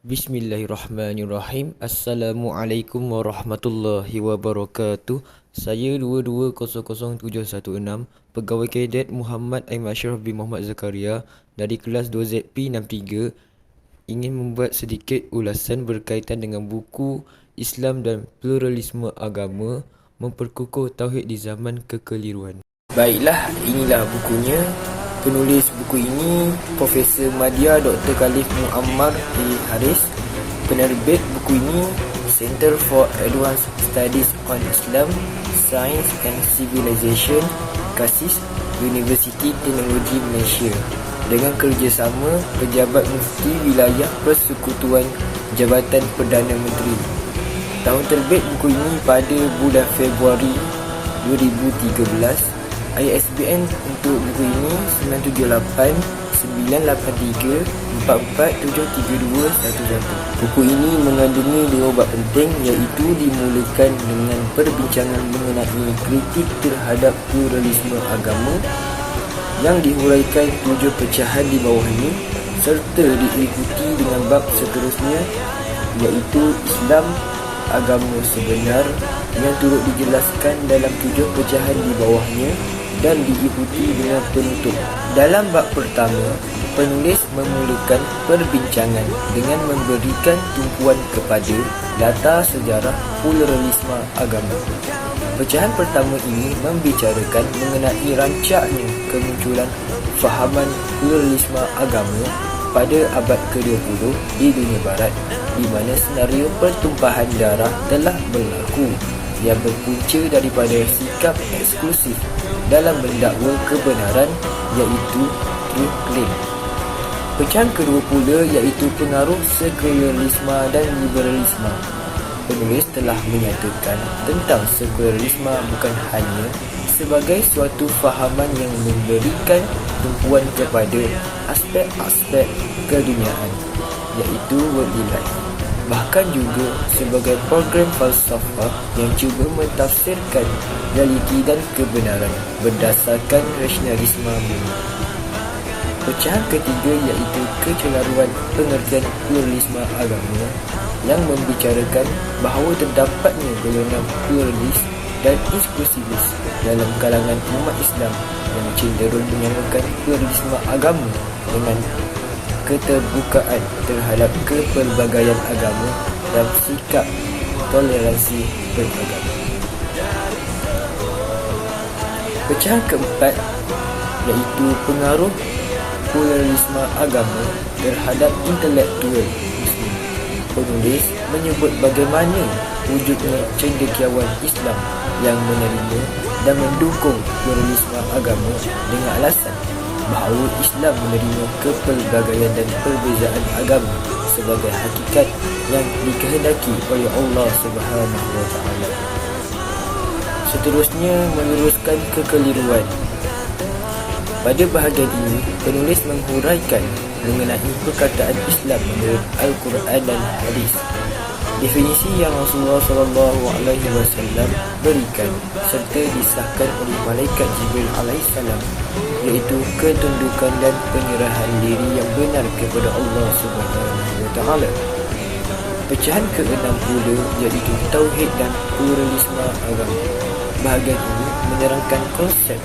Bismillahirrahmanirrahim. Assalamualaikum warahmatullahi wabarakatuh. Saya 22007116, Pegawai Kadet Muhammad Aiman Ashraf bin Muhammad Zakaria dari kelas 2ZP63, ingin membuat sedikit ulasan berkaitan dengan buku Islam dan Pluralisme Agama, Memperkukuh Tauhid di Zaman Kekeliruan. Baiklah, inilah bukunya. Penulis buku ini Profesor Madya Dr. Khalif Muammar Haris. Penerbit buku ini Center for Advanced Studies on Islam, Science and Civilization, KASIS, Universiti Teknologi Malaysia, dengan kerjasama Pejabat Mufti Wilayah Persekutuan Jabatan Perdana Menteri. Tahun terbit buku ini pada bulan Februari 2013. ISBN untuk buku ini 978-983-447321. Buku ini mengandungi 5 bab penting, iaitu dimulakan dengan perbincangan mengenai kritik terhadap pluralisme agama yang dihuraikan 7 pecahan di bawah ini, serta diikuti dengan bab seterusnya, iaitu Islam agama sebenar, yang turut dijelaskan dalam 7 pecahan di bawahnya dan diikuti dengan penutup. Dalam bab pertama, penulis memulakan perbincangan dengan memberikan tumpuan kepada latar sejarah pluralisme agama. Pecahan pertama ini membicarakan mengenai rancaknya kemunculan fahaman pluralisme agama pada abad ke-20 di dunia barat, di mana senario pertumpahan darah telah berlaku yang berpunca daripada sikap eksklusif dalam mendakwa kebenaran, iaitu truth claim. Pecahan kedua pula iaitu pengaruh sekularisme dan liberalisme. Penulis telah menyatakan tentang sekularisme bukan hanya sebagai suatu fahaman yang memberikan tumpuan kepada aspek-aspek keduniaan, iaitu worldly life, bahkan juga sebagai program falsafah yang cuba mentafsirkan realiti dan kebenaran berdasarkan rasionalisme bumi. Pecahan ketiga iaitu kecelaruan pengertian pluralisme agama, yang membicarakan bahawa terdapatnya golongan pluralis dan eksklusivis dalam kalangan umat Islam yang cenderung menyamakan pluralisme agama dengan keterbukaan terhadap kepelbagaian agama dan sikap toleransi beragama. Pecahan keempat iaitu pengaruh pluralisme agama terhadap intelektual Muslim. Penulis menyebut bagaimana wujudnya cendekiawan Islam yang menerima dan mendukung pluralisme agama dengan alasan bahawa Islam menerima kepelbagaian dan perbezaan agama sebagai hakikat yang dikehendaki oleh Allah Subhanahu wa Ta'ala. Seterusnya, meneruskan kekeliruan. Pada bahagian ini, penulis menghuraikan mengenai perkataan Islam menurut Al-Quran dan Hadis, definisi yang Rasulullah SAW berikan serta disahkan oleh Malaikat Jibril AS, iaitu ketundukan dan penyerahan diri yang benar kepada Allah Subhanahu wa Ta'ala. Pecahan ke-6 pula iaitu Tauhid dan Pluralisme Agama. Bahagian ini menerangkan konsep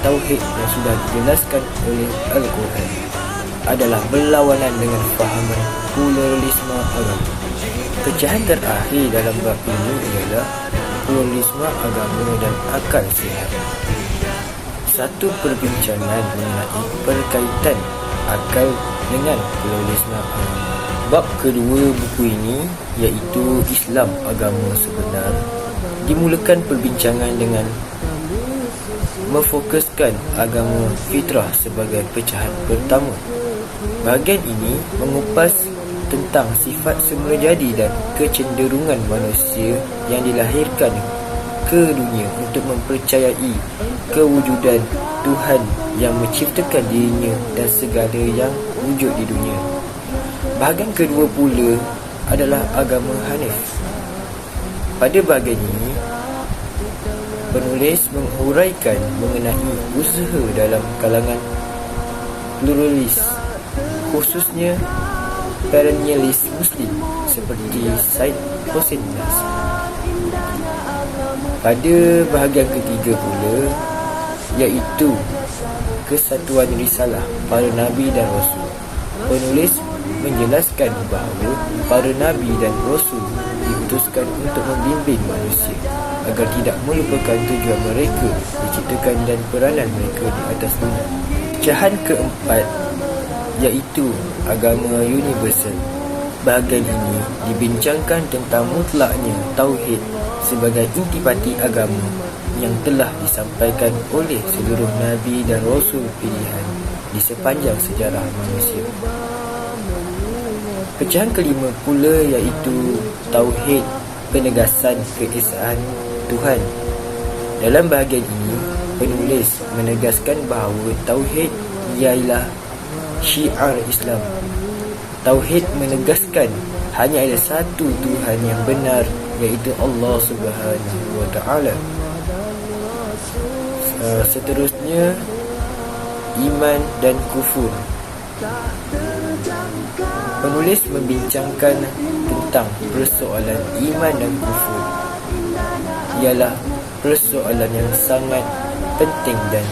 Tauhid yang sudah dijelaskan oleh Al-Quran adalah berlawanan dengan fahaman pluralisme agama. Pecahan terakhir dalam bab ini ialah pluralisme agama dan akal sihat. Satu perbincangan mengenai perkaitan akal dengan pluralisme agama. Bab kedua buku ini iaitu Islam agama sebenar, dimulakan perbincangan dengan memfokuskan agama fitrah sebagai pecahan pertama. Bahagian ini mengupas tentang sifat semula jadi dan kecenderungan manusia yang dilahirkan ke dunia untuk mempercayai kewujudan Tuhan yang menciptakan dirinya dan segala yang wujud di dunia. Bahagian kedua pula adalah agama Hanif. Pada bahagian ini, penulis menghuraikan mengenai usaha dalam kalangan pluralis, khususnya perennialist Muslim seperti Syed Hossein Nas. Pada bahagian ketiga pula, iaitu kesatuan risalah para Nabi dan Rasul, penulis menjelaskan bahawa para Nabi dan Rasul diutuskan untuk membimbing manusia agar tidak melupakan tujuan mereka diciptakan dan peranan mereka di atas dunia. Pecahan keempat, iaitu agama universal. Bahagian ini dibincangkan tentang mutlaknya tauhid sebagai intipati agama yang telah disampaikan oleh seluruh Nabi dan Rasul pilihan di sepanjang sejarah manusia. Pecahan kelima pula iaitu tauhid, penegasan keesaan Tuhan. Dalam bahagian ini, penulis menegaskan bahawa tauhid ialah syiar Islam. Tauhid menegaskan hanya ada satu Tuhan yang benar, iaitu Allah Subhanahu wa Ta'ala. Seterusnya, iman dan kufur. Penulis membincangkan tentang persoalan iman dan kufur. Ialah persoalan yang sangat penting dan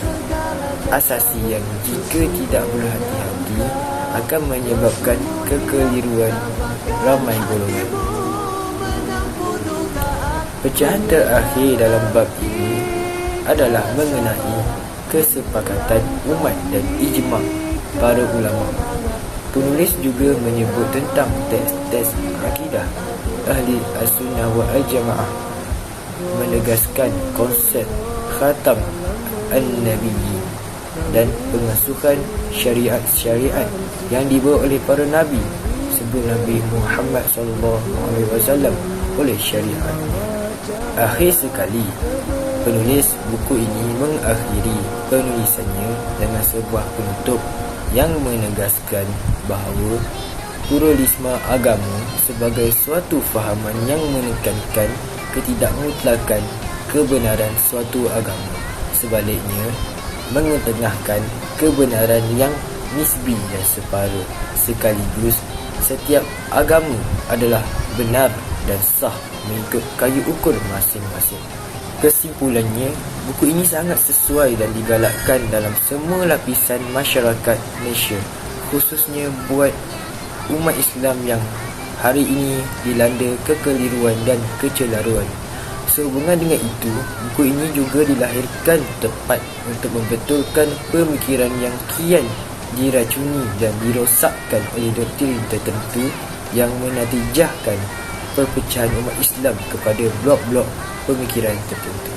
asasi yang jika tidak berhati-hati akan menyebabkan kekeliruan ramai golongan. Pecahan terakhir dalam bab ini adalah mengenai kesepakatan umat dan ijma' para ulama. Penulis juga menyebut tentang teks-teks akidah ahli as-sunnah wal jamaah, menegaskan konsep khatam an-nabiyyin dan pengasuhan syariat-syariat yang dibawa oleh para nabi sebelum Nabi Muhammad SAW oleh syariat. Akhir sekali, penulis buku ini mengakhiri penulisannya dengan sebuah penutup yang menegaskan bahawa pluralisme agama sebagai suatu fahaman yang menekankan ketidakmutlakan kebenaran suatu agama. Sebaliknya, mengetengahkan kebenaran yang nisbi dan separuh. Sekaligus, setiap agama adalah benar dan sah mengikut kayu ukur masing-masing. Kesimpulannya, buku ini sangat sesuai dan digalakkan dalam semua lapisan masyarakat Malaysia, khususnya buat umat Islam yang hari ini dilanda kekeliruan dan kecelaruan. Sehubungan dengan itu, buku ini juga dilahirkan tepat untuk membetulkan pemikiran yang kian diracuni dan dirosakkan oleh doktrin tertentu yang menatijahkan perpecahan umat Islam kepada blok-blok pemikiran tertentu.